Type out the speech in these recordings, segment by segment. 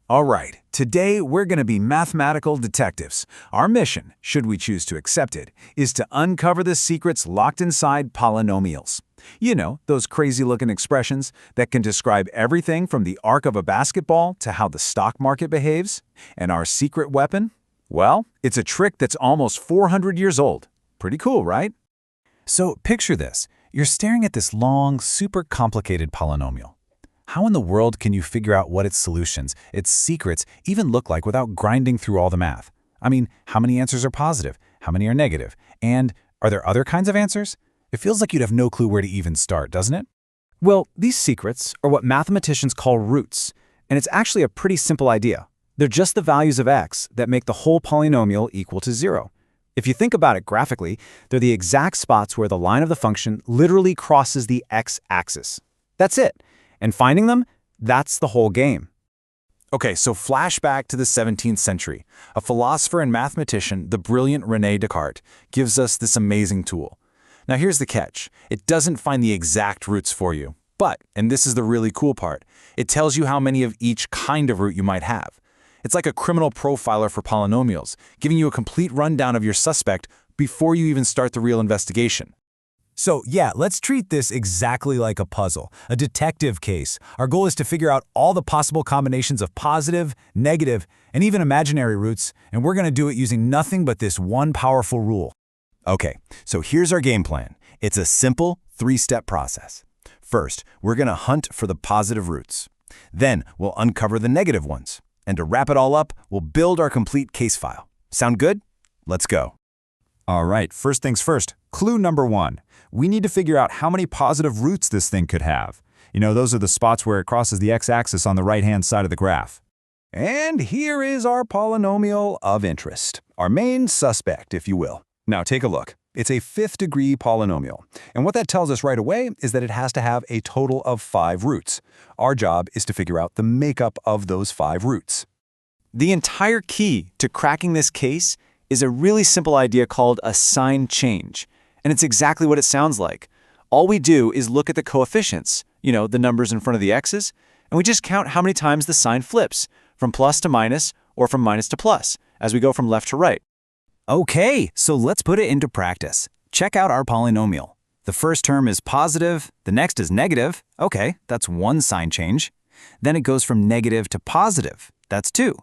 All right, today we're going to be mathematical detectives. Our mission, should we choose to accept it, is to uncover the secrets locked inside polynomials. You know, those crazy-looking expressions that can describe everything from the arc of a basketball to how the stock market behaves. And our secret weapon? Well, it's a trick that's almost 400 years old. Pretty cool, right? So picture this. You're staring at this long, super complicated polynomial. How in the world can you figure out what its solutions, its secrets, even look like without grinding through all the math? I mean, how many answers are positive? How many are negative? And are there other kinds of answers? It feels like you'd have no clue where to even start, doesn't it? Well, these secrets are what mathematicians call roots, and it's actually a pretty simple idea. They're just the values of x that make the whole polynomial equal to 0. If you think about it graphically, they're the exact spots where the line of the function literally crosses the x-axis. That's it. And finding them, that's the whole game. Okay, so flashback to the 17th century. A philosopher and mathematician, the brilliant René Descartes, gives us this amazing tool. Now here's the catch. It doesn't find the exact roots for you. But, and this is the really cool part, it tells you how many of each kind of root you might have. It's like a criminal profiler for polynomials, giving you a complete rundown of your suspect before you even start the real investigation. So yeah, let's treat this exactly like a puzzle, a detective case. Our goal is to figure out all the possible combinations of positive, negative, and even imaginary roots, and we're going to do it using nothing but this one powerful rule. Okay, so here's our game plan. It's a simple three-step process. First, we're going to hunt for the positive roots. Then we'll uncover the negative ones. And to wrap it all up, we'll build our complete case file. Sound good? Let's go. All right, first things first, clue number 1. We need to figure out how many positive roots this thing could have. You know, those are the spots where it crosses the x-axis on the right-hand side of the graph. And here is our polynomial of interest, our main suspect, if you will. Now take a look. It's a 5th-degree polynomial. And what that tells us right away is that it has to have a total of 5 roots. Our job is to figure out the makeup of those 5 roots. The entire key to cracking this case is a really simple idea called a sign change. And it's exactly what it sounds like. All we do is look at the coefficients, you know, the numbers in front of the x's, and we just count how many times the sign flips, from plus to minus or from minus to plus, as we go from left to right. Okay, so let's put it into practice. Check out our polynomial. The first term is positive, the next is negative. Okay, that's one sign change. Then it goes from negative to positive. That's 2.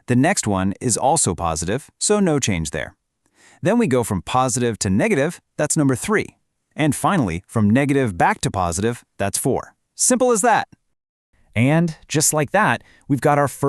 The next one is also positive, so no change there. Then we go from positive to negative, that's number 3. And finally, from negative back to positive, that's 4. Simple as that. And just like that, we've got our first